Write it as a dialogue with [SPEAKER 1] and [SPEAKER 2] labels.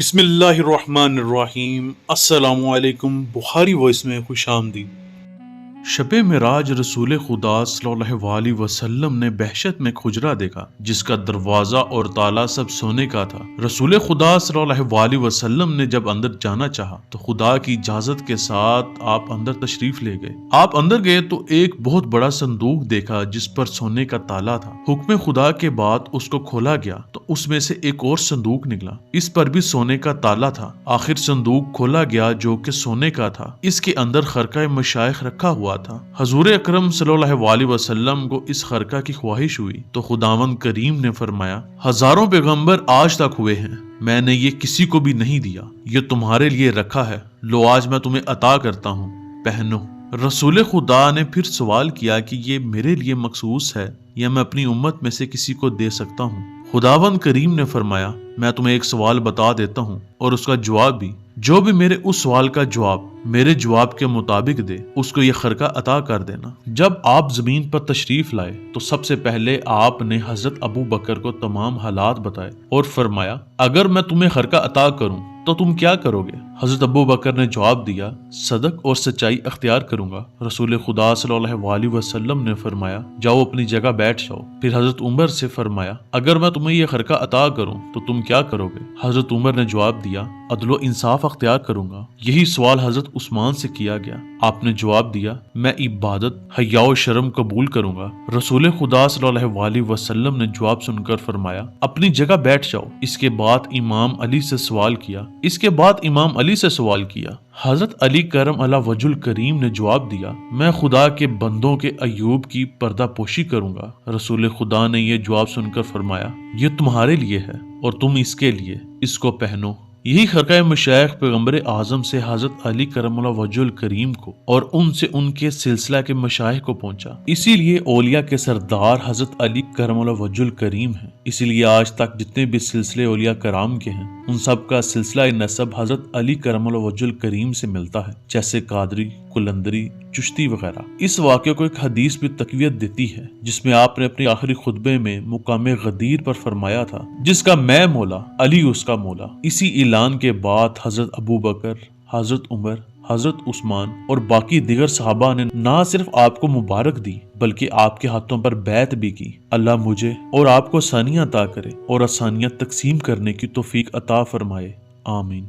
[SPEAKER 1] بسم اللہ الرحمن الرحیم۔ السلام علیکم۔ بخاری وائس میں خوش آمدید۔ شب معراج رسول خدا صلی اللہ علیہ وسلم نے بہشت میں ایک حجرہ دیکھا جس کا دروازہ اور تالا سب سونے کا تھا۔ رسول خدا صلی اللہ علیہ وسلم نے جب اندر جانا چاہا تو خدا کی اجازت کے ساتھ آپ اندر تشریف لے گئے۔ آپ اندر گئے تو ایک بہت بڑا صندوق دیکھا جس پر سونے کا تالا تھا۔ حکم خدا کے بعد اس کو کھولا گیا تو اس میں سے ایک اور صندوق نکلا، اس پر بھی سونے کا تالا تھا۔ آخر صندوق کھولا گیا جو کہ سونے کا تھا، اس کے اندر خرقہ مشائخ رکھا ہوا تھا۔ حضور اکرم صلی اللہ علیہ وسلم کو اس خرقہ کی خواہش ہوئی تو خداوند کریم نے فرمایا، ہزاروں پیغمبر آج تک ہوئے ہیں، میں نے یہ کسی کو بھی نہیں دیا، یہ تمہارے لیے رکھا ہے، لو آج میں تمہیں عطا کرتا ہوں، پہنو۔ رسول خدا نے پھر سوال کیا کہ یہ میرے لیے مخصوص ہے یا میں اپنی امت میں سے کسی کو دے سکتا ہوں؟ خداوند کریم نے فرمایا، میں تمہیں ایک سوال بتا دیتا ہوں اور اس کا جواب بھی، جو بھی میرے اس سوال کا جواب میرے جواب کے مطابق دے اس کو یہ خرقہ عطا کر دینا۔ جب آپ زمین پر تشریف لائے تو سب سے پہلے آپ نے حضرت ابو بکر کو تمام حالات بتائے اور فرمایا، اگر میں تمہیں خرقہ عطا کروں تو تم کیا کرو گے؟ حضرت ابو بکر نے جواب دیا، صدق اور سچائی اختیار کروں گا۔ رسول خدا صلی اللہ علیہ وسلم نے فرمایا، جاؤ اپنی جگہ بیٹھ جاؤ۔ پھر حضرت عمر سے فرمایا، اگر میں تمہیں یہ خرقہ عطا کروں تو تم کیا کرو گے؟ حضرت عمر نے جواب دیا، عدل و انصاف اختیار کروں گا۔ یہی سوال حضرت عثمان سے کیا گیا، آپ نے جواب دیا، میں عبادت، حیا و شرم قبول کروں گا۔ رسول خدا صلی اللہ علیہ وسلم نے جواب سن کر فرمایا، اپنی جگہ بیٹھ جاؤ۔ اس کے بعد امام علی سے سوال کیا۔ حضرت علی کرم اللہ وجہ الکریم نے جواب دیا، میں خدا کے بندوں کے ایوب کی پردہ پوشی کروں گا۔ رسول خدا نے یہ جواب سن کر فرمایا، یہ تمہارے لیے ہے اور تم اس کے لیے، اس کو پہنو۔ یہی خرقہ مشائخ پیغمبر اعظم سے حضرت علی کرم اللہ وجہ الکریم کو اور ان سے ان کے سلسلہ کے مشائخ کو پہنچا۔ اسی لیے اولیاء کے سردار حضرت علی کرم اللہ وجہ الکریم ہیں۔ اسی لیے آج تک جتنے بھی سلسلے اولیاء کرام کے ہیں ان سب کا سلسلہ نسب حضرت علی کرم اللہ وجہ الکریم سے ملتا ہے، جیسے قادری، قلندری، چشتی وغیرہ۔ اس واقعے کو ایک حدیث بھی تقویت دیتی ہے جس میں آپ نے اپنے آخری خطبے میں مقام غدیر پر فرمایا تھا، جس کا میں مولا، علی اس کا مولا۔ اسی اعلان کے بعد حضرت ابو بکر، حضرت عمر، حضرت عثمان اور باقی دیگر صحابہ نے نہ صرف آپ کو مبارک دی بلکہ آپ کے ہاتھوں پر بیعت بھی کی۔ اللہ مجھے اور آپ کو آسانیاں عطا کرے اور آسانیاں تقسیم کرنے کی توفیق عطا فرمائے، آمین۔